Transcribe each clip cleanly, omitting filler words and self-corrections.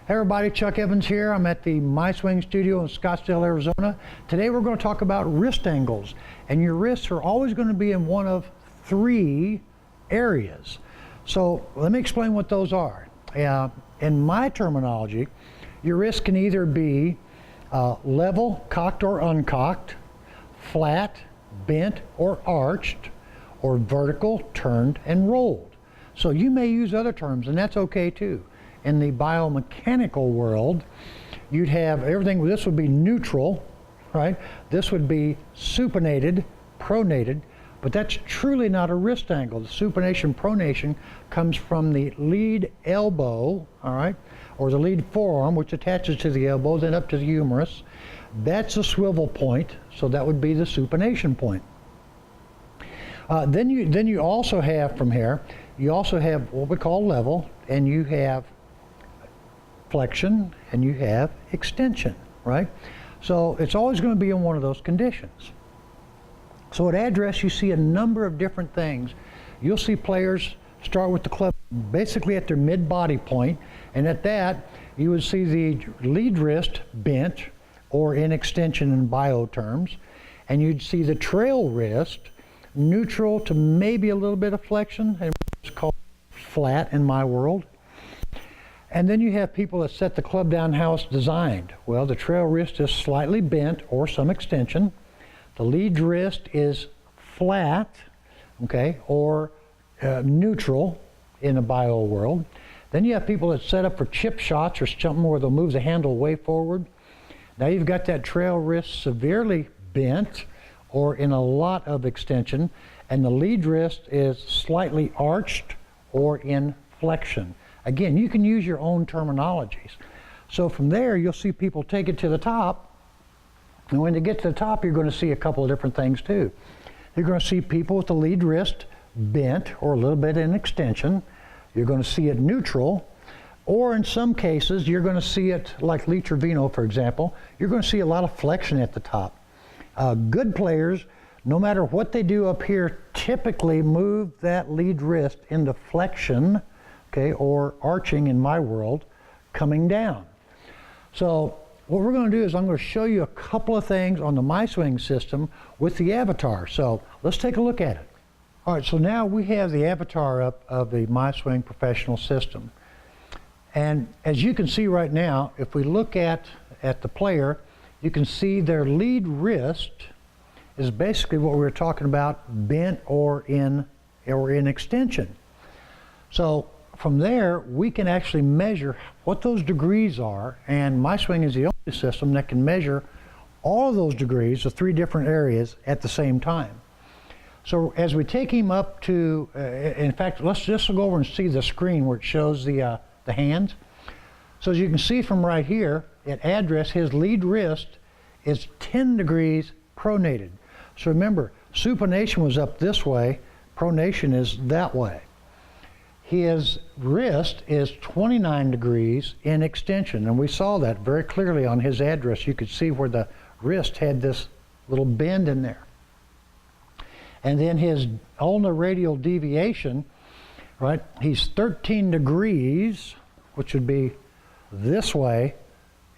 Hey everybody, Chuck Evans here. I'm at the MySwing studio in Scottsdale, Arizona. Today we're going to talk about wrist angles. And your wrists are always going to be in one of three areas. So let me explain what those are. In my terminology, your wrist can either be level, cocked or uncocked, flat, bent or arched, or vertical, turned and rolled. So you may use other terms, and that's okay too. In the biomechanical world, you'd have everything. This would be neutral, right? This would be supinated, pronated, but that's truly not a wrist angle. The supination, pronation comes from the lead elbow, all right, or the lead forearm, which attaches to the elbow, then up to the humerus. That's a swivel point, so that would be the supination point. Then you also have from here, you also have what we call level, and you have flexion, and you have extension, right? So it's always going to be in one of those conditions. So at address, you see a number of different things. You'll see players start with the club basically at their mid-body point, and at that, you would see the lead wrist bent, or in extension in bio terms, and you'd see the trail wrist neutral to maybe a little bit of flexion, and it's called flat in my world. And then you have people that set the club down how it's designed. Well, the trail wrist is slightly bent or some extension. The lead wrist is flat, okay, or neutral in the bio world. Then you have people that set up for chip shots or something where they'll move the handle way forward. Now you've got that trail wrist severely bent or in a lot of extension, and the lead wrist is slightly arched or in flexion. Again, you can use your own terminologies. So from there, you'll see people take it to the top, and when they get to the top, you're going to see a couple of different things too. You're going to see people with the lead wrist bent or a little bit in extension. You're going to see it neutral, or in some cases, you're going to see it like Lee Trevino, for example. You're going to see a lot of flexion at the top. Good players, no matter what they do up here, typically move that lead wrist into flexion, okay, or arching in my world, coming down. So what we're going to do is I'm going to show you a couple of things on the MySwing system with the avatar. So let's take a look at it. All right, so now we have the avatar up of the MySwing professional system. And as you can see right now, if we look at the player, you can see their lead wrist is basically what we were talking about, bent or in extension. So from there, we can actually measure what those degrees are, and MySwing is the only system that can measure all of those degrees, the three different areas, at the same time. So as we take him up to, in fact, let's just go over and see the screen where it shows the hands. So as you can see from right here, at address, his lead wrist is 10 degrees pronated. So remember, supination was up this way, pronation is that way. His wrist is 29 degrees in extension, and we saw that very clearly on his address. You could see where the wrist had this little bend in there. And then his ulnar radial deviation, right, he's 13 degrees, which would be this way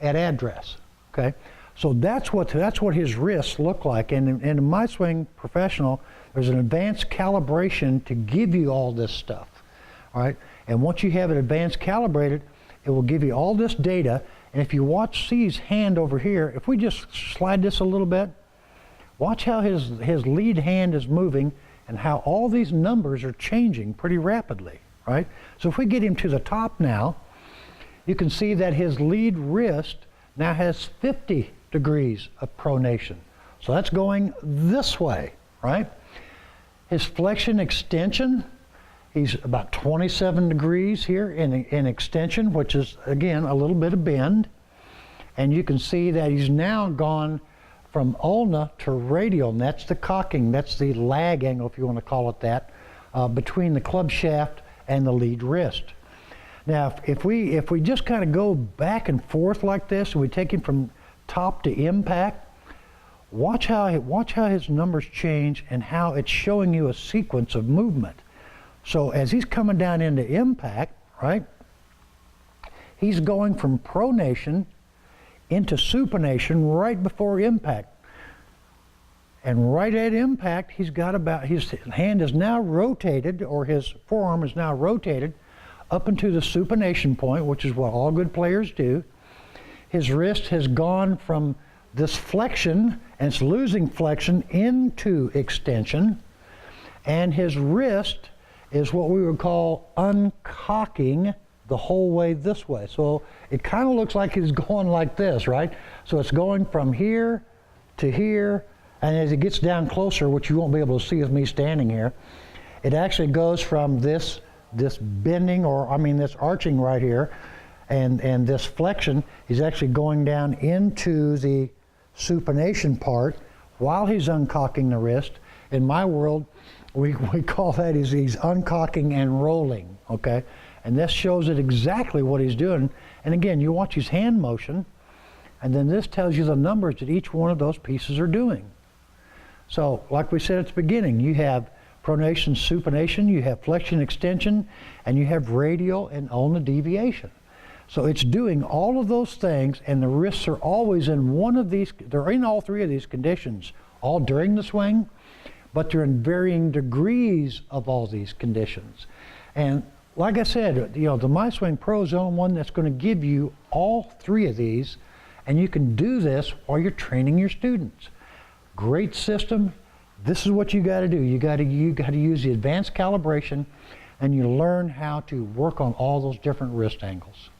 at address, okay? So that's what his wrists look like. And in MySwing Professional, there's an advanced calibration to give you all this stuff. All right, and once you have it advanced calibrated, it will give you all this data. And if you watch C's hand over here, if we just slide this a little bit, watch how his lead hand is moving and how all these numbers are changing pretty rapidly, right? So if we get him to the top now, you can see that his lead wrist now has 50 degrees of pronation. So that's going this way, right? His flexion extension, he's about 27 degrees here in extension, which is, again, a little bit of bend. And you can see that he's now gone from ulna to radial, and that's the cocking, that's the lag angle, if you want to call it that, between the club shaft and the lead wrist. Now, if we just kind of go back and forth like this, and we take him from top to impact, watch how his numbers change and how it's showing you a sequence of movement. So as he's coming down into impact, right, He's going from pronation into supination right before impact. And right at impact, he's got about, his hand is now rotated, or his forearm is now rotated up into the supination point, which is what all good players do. His wrist has gone from this flexion, and it's losing flexion, into extension. And his wrist is what we would call uncocking the whole way this way. So it kind of looks like he's going like this, right? So it's going from here to here, and as it gets down closer, which you won't be able to see with me standing here, it actually goes from this bending, or this arching right here, and this flexion is actually going down into the supination part while he's uncocking the wrist. In my world, we call that he's uncocking and rolling, okay? And this shows it exactly what he's doing. And again, you watch his hand motion, and then this tells you the numbers that each one of those pieces are doing. So, like we said at the beginning, you have pronation, supination, you have flexion, extension, and you have radial and ulnar deviation. So it's doing all of those things, and the wrists are always in one of these, they're in all three of these conditions, all during the swing, but they're in varying degrees of all these conditions. And like I said, the MySwing Pro is the only one that's going to give you all three of these, and you can do this while you're training your students. Great system. This is what you got to do. You got to use the advanced calibration, and you learn how to work on all those different wrist angles.